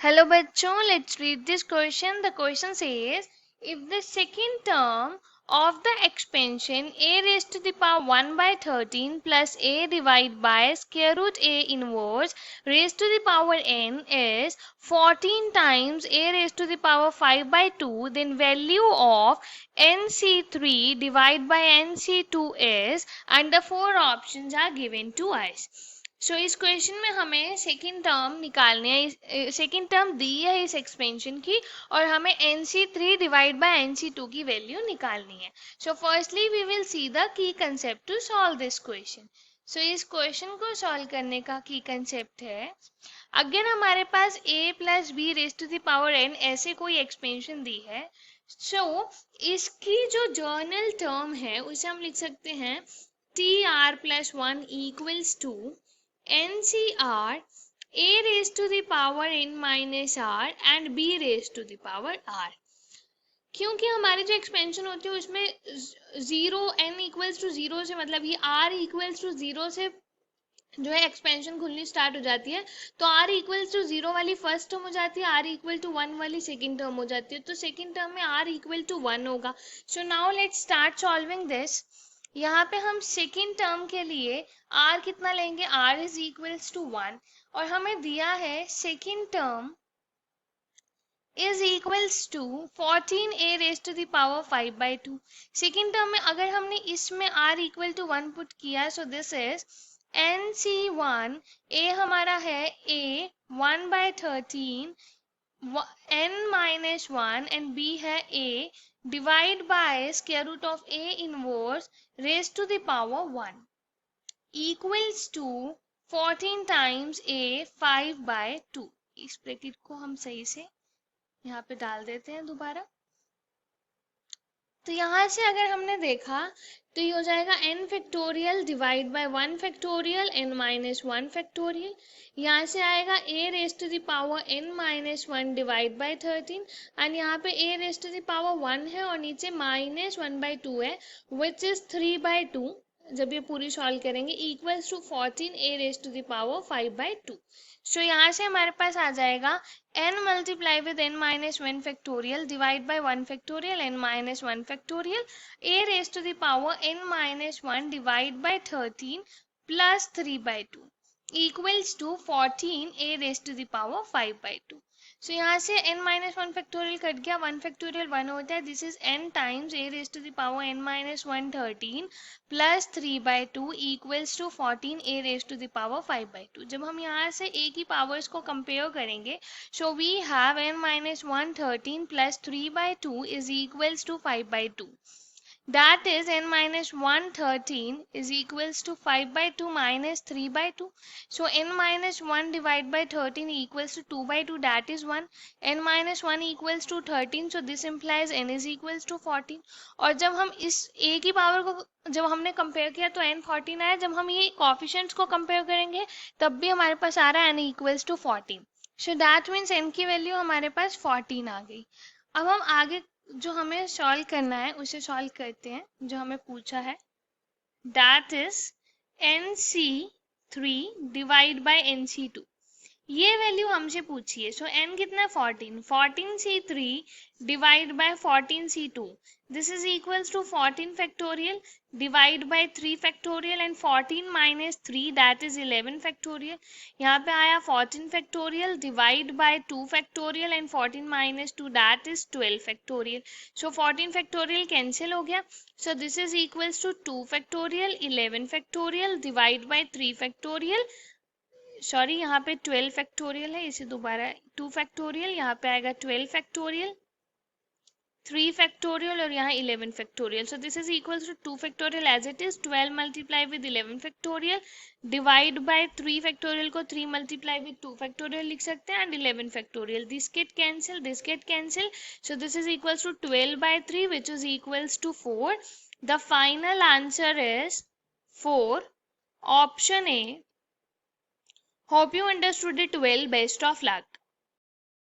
Hello bachon, let's read this question. The question says, if the second term of the expansion a raised to the power 1 by 13 plus a divided by square root a inverse raised to the power n is 14 times a raised to the power 5 by 2, then value of nc3 divided by nc2 is, and the four options are given to us. सो इस question में हमें second term निकालनी है, second term दी है इस expansion की और हमें NC3 डिवाइड बाय NC2 की वैल्यू निकालनी है. So firstly we will see the key concept to solve this question. So इस क्वेश्चन को सॉल्व करने का की कंसेप्ट है, अगेन हमारे पास a plus b raise to the power n ऐसे कोई एक्सपेंशन दी है. सो इसकी जो जर्नल टर्म है उसे हम लिख सकते हैं TR plus 1 equals to NCR a raised to the power n minus r and b raised to the power r. क्योंकि हमारी जो एक्सपेंशन होती है उसमें zero n equals to zero से मतलब ये r इक्वल्स टू जीरो से जो है एक्सपेंशन खुलनी स्टार्ट हो जाती है. तो r इक्वल्स टू जीरो वाली फर्स्ट टर्म हो जाती है, r इक्वल टू 1 वाली सेकेंड टर्म हो जाती है. तो सेकेंड टर्म में r इक्वल टू 1 होगा. So now let's start solving this. यहाँ पे हम सेकेंड टर्म के लिए r कितना लेंगे, r इज इक्वल्स टू 1 और हमें दिया है second term is equals to 14a raise to the power 5 by 2. Second term में अगर हमने इसमें r इक्वल टू 1 पुट किया सो दिस इज NC1, a हमारा है a 1 by 13 n minus 1 and b है a divide by square root of a inverse raised to the power 1 equals to 14 times a 5 by 2. इस bracket को हम सही से यहाँ पे डाल देते हैं दोबारा. तो यहाँ से अगर हमने देखा तो ये हो जाएगा n factorial divide by 1 factorial n minus 1 factorial. यहाँ से आएगा a raise to the power n minus 1 divide by 13 and यहाँ पे a raise to the power 1 है और नीचे माइनस 1 by 2 है विच इज 3 by 2. जब ये पूरी सॉल्व करेंगे equals to 14 a raise to the power 5 by 2. So यहाँ से हमारे पास आ जाएगा n multiply with n minus 1 factorial divide by 1 factorial n minus 1 factorial a raise to the power n minus 1 divide by 13 plus 3 by 2 equals to 14 a raise to the power 5 by 2. So यहाँ से n minus 1 factorial cut गया, 1 factorial 1 होता है. This is n times a raise to the power n minus 1 13 plus 3 by 2 equals to 14 a raise to the power 5 by 2. जब हम यहाँ से a की पावर्स को कंपेयर करेंगे so we have n minus 1 13 plus 3 by 2 is equals to 5 by 2. That is n minus 1 13 is equals to 5 by 2 minus 3 by 2. So n minus 1 divided by 13 equals to 2 by 2, that is 1. n minus 1 equals to 13, so this implies n is equals to 14. और जब हम इस a की power को जब हमने compare किया तो n 14 आया. जब हम ये कोफिशिएंट्स को कंपेयर करेंगे तब भी हमारे पास आ रहा है n equals to 14. So that means n की वैल्यू हमारे पास 14 आ गई. अब हम आगे जो हमें सॉल्व करना है उसे सॉल्व करते हैं. जो हमें पूछा है that is NC3 divide by NC2. ये वैल्यू हमसे पूछी है. सो n कितना है 14, 14C3 divide by 14C2. This is equals to 14 factorial divide by 3 factorial and 14 minus 3 that is 11 factorial. यहाँ पे आया 14 factorial divide by 2 factorial and 14 minus 2 that is 12 factorial. So 14 factorial cancel हो गया. So this is equals to 2 factorial 11 factorial divide by 3 factorial. Sorry यहाँ पे 12 factorial है, इसे दोबारा 2 फैक्टोरियल, यहाँ पे आएगा 12 फैक्टोरियल 3 फैक्टोरियल और यहाँ 11 फैक्टोरियल. So this is equals to 2 factorial as it is 12 multiply with 11 factorial divide by 3 factorial को 3 मल्टीप्लाई विद 2 फैक्टोरियल लिख सकते हैं and 11 factorial. This get cancel, this get cancel. So this is equals to 12 by 3 which is equals to 4. The final answer is 4. Option A. Hope you understood it well. Best of luck.